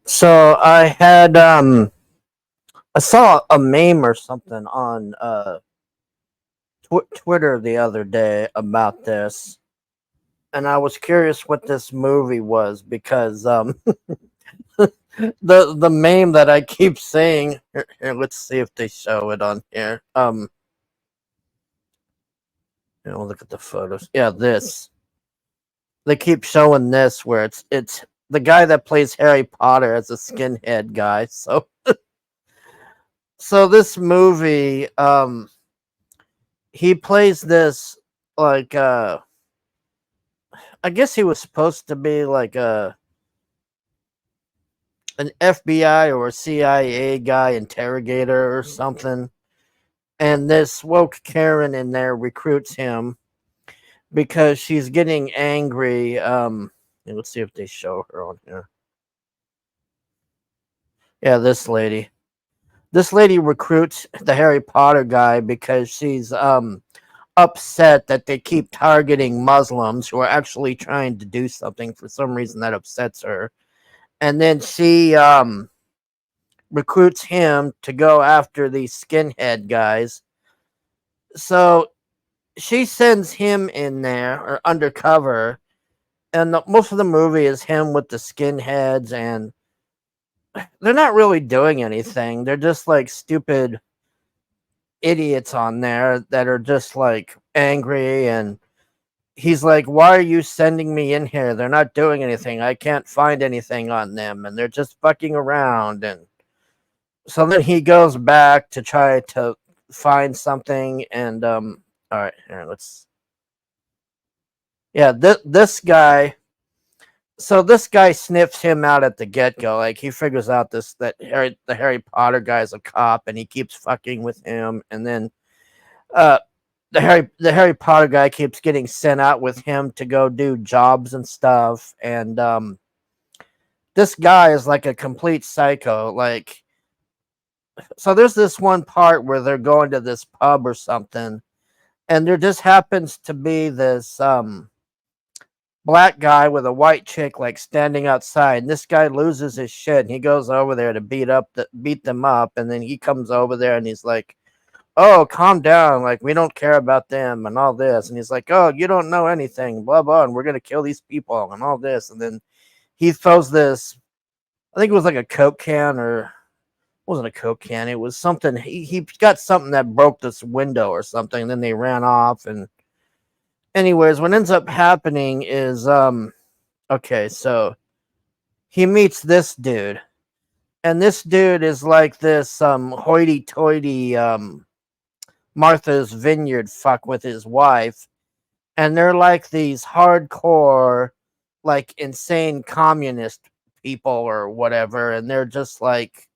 So I saw a meme or something on Twitter the other day about this, and I was curious what this movie was because the meme that I keep saying here, let's see if they show it on here. Look at the photos. Yeah, this. They keep showing this where it's the guy that plays Harry Potter as a skinhead guy. So this movie he plays this like I guess he was supposed to be like an FBI or a CIA guy interrogator or something. And this woke Karen in there recruits him because she's getting angry. Let's see if they show her on here. Yeah, this lady. This lady recruits the Harry Potter guy because she's upset that they keep targeting Muslims who are actually trying to do something. For some reason that upsets her. And then she recruits him to go after these skinhead guys. So she sends him in there or undercover, and most of the movie is him with the skinheads, and they're not really doing anything. They're just like stupid idiots on there that are just like angry. And he's like, "Why are you sending me in here? They're not doing anything. I can't find anything on them, and they're just fucking around." And so then he goes back to try to find something. And all right, here, let's yeah, this guy. So this guy sniffs him out at the get-go. Like, he figures out the Harry Potter guy's a cop, and he keeps fucking with him. And then uh the Harry Potter guy keeps getting sent out with him to go do jobs and stuff. And this guy is like a complete psycho. Like, so there's this one part where they're going to this pub or something, and there just happens to be this black guy with a white chick like standing outside. And this guy loses his shit, and he goes over there to beat them up. And then he comes over there and he's like, "Oh, calm down, like, we don't care about them and all this." And he's like, "Oh, you don't know anything, blah blah, and we're gonna kill these people and all this." And then he throws this, I think it was like a Coke can, or it wasn't a Coke can, it was something. He got something that broke this window or something. And then they ran off. And anyways, what ends up happening is okay, so he meets this dude, and this dude is like this hoity-toity Martha's Vineyard fuck with his wife. And they're like these hardcore, like, insane communist people or whatever. And they're just like,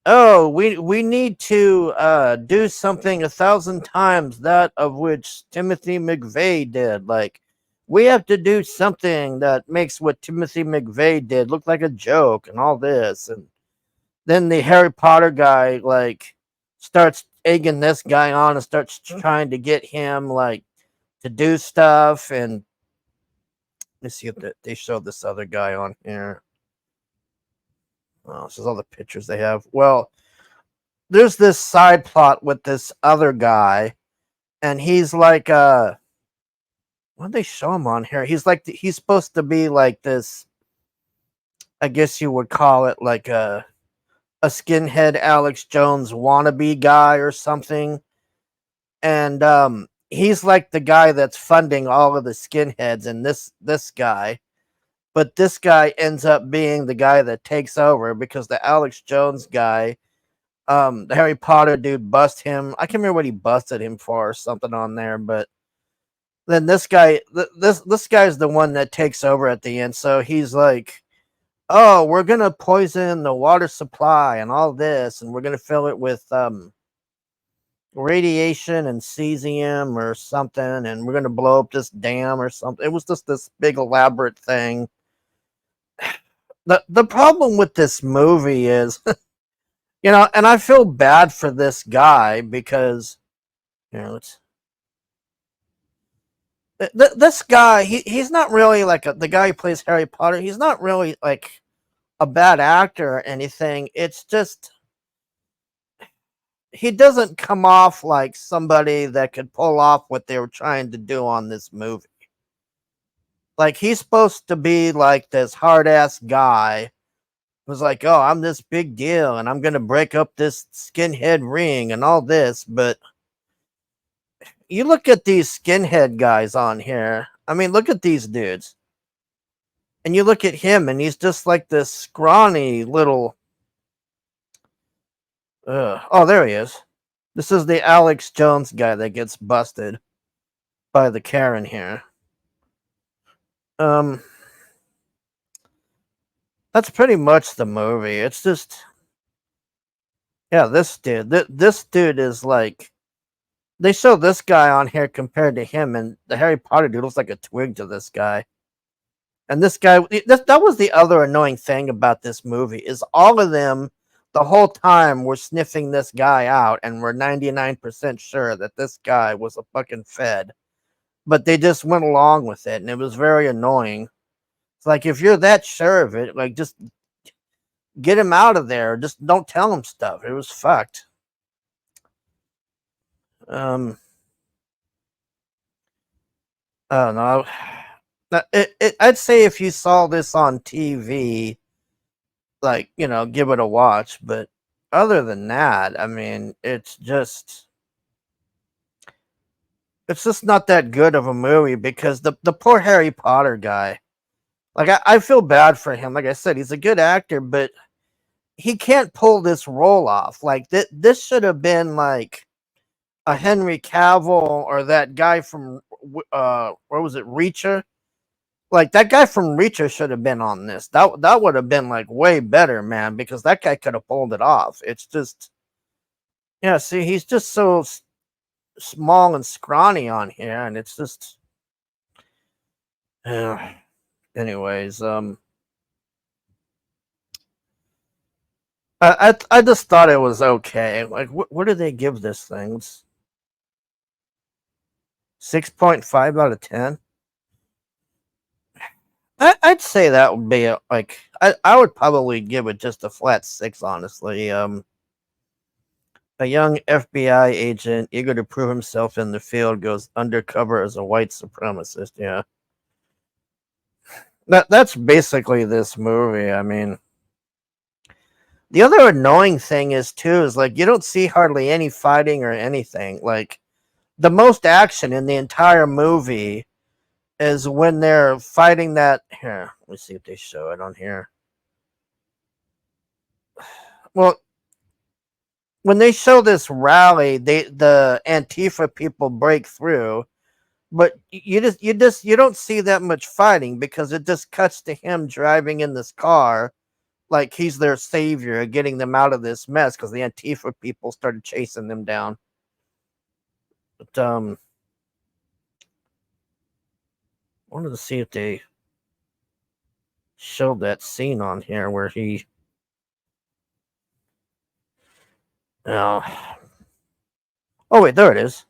"Oh, we need to do something 1,000 times that of which Timothy McVeigh did. Like, we have to do something that makes what Timothy McVeigh did look like a joke and all this." And then the Harry Potter guy like starts egging this guy on and starts trying to get him like to do stuff. And let's see if they show this other guy on here. Oh, this is all the pictures they have. Well, there's this side plot with this other guy, and he's like what did they show him on here? He's like he's supposed to be like this, I guess you would call it like a skinhead Alex Jones wannabe guy or something. And he's like the guy that's funding all of the skinheads. And this guy, but this guy ends up being the guy that takes over because the Alex Jones guy, the Harry Potter dude, bust him. I can't remember what he busted him for or something on there. But then this guy, this guy's the one that takes over at the end. So he's like, "Oh, we're gonna poison the water supply and all this, and we're gonna fill it with radiation and cesium or something, and we're gonna blow up this dam or something." It was just this big elaborate thing. The problem with this movie is, and I feel bad for this guy because, let's this guy, he's not really like the guy who plays Harry Potter. He's not really like a bad actor or anything. It's just he doesn't come off like somebody that could pull off what they were trying to do on this movie. Like he's supposed to be like this hard ass guy who's like, oh, I'm this big deal and I'm gonna break up this skinhead ring and all this, but you look at these skinhead guys on here. I mean, look at these dudes. And you look at him and he's just like this scrawny little oh, there he is. This is the Alex Jones guy that gets busted by the Karen here. Um, that's pretty much the movie. It's just, yeah, this dude. This dude is like, they show this guy on here compared to him, and the Harry Potter dude looks like a twig to this guy. And this guy, that was the other annoying thing about this movie is all of them the whole time were sniffing this guy out and were 99% sure that this guy was a fucking Fed. But they just went along with it, and it was very annoying. It's like, if you're that sure of it, like, just get him out of there. Just don't tell him stuff. It was fucked. I don't know. I'd say if you saw this on TV, like, give it a watch. But other than that, I mean, it's just not that good of a movie because the poor Harry Potter guy, like, I feel bad for him. Like I said, he's a good actor, but he can't pull this role off. Like, this should have been like a Henry Cavill or that guy from where was it, Reacher? Like, that guy from Reacher should have been on this. That would have been like way better, man, because that guy could have pulled it off. It's just, yeah. See, he's just so small and scrawny on here, and it's just, anyways, I just thought it was okay. Like, what do they give this thing? 6.5 out of 10. I'd say that would be like, I would probably give it just a flat 6, honestly. A young FBI agent eager to prove himself in the field goes undercover as a white supremacist. Yeah, that's basically this movie. I mean, the other annoying thing is like, you don't see hardly any fighting or anything. Like, the most action in the entire movie is when they're fighting that. Here, let me see if they show it on here. Well, when they show this rally, the Antifa people break through, but you don't see that much fighting because it just cuts to him driving in this car like he's their savior, getting them out of this mess because the Antifa people started chasing them down. But wanted to see if they showed that scene on here where he. Oh, oh wait, there it is.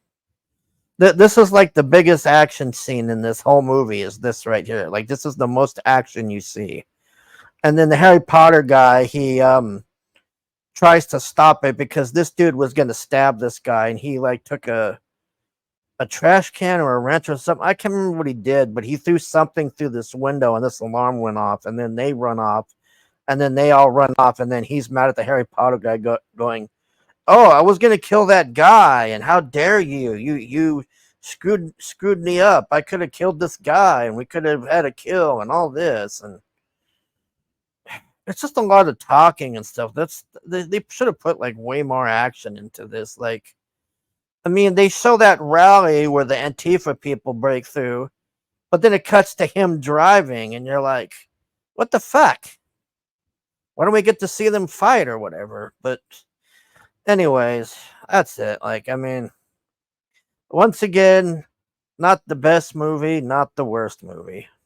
This is like the biggest action scene in this whole movie. Is this right here? Like, this is the most action you see. And then the Harry Potter guy, he tries to stop it because this dude was gonna stab this guy, and he like took a trash can or a wrench or something. I can't remember what he did, but he threw something through this window, and this alarm went off. And then they run off, and then they all run off, and then he's mad at the Harry Potter guy, going, "Oh, I was gonna kill that guy, and how dare you? You screwed me up. I could have killed this guy, and we could have had a kill, and all this." And it's just a lot of talking and stuff. They should have put like way more action into this. Like, I mean, they show that rally where the Antifa people break through, but then it cuts to him driving, and you're like, what the fuck? Why don't we get to see them fight or whatever? But anyways, that's it. Like, I mean, once again, not the best movie, not the worst movie.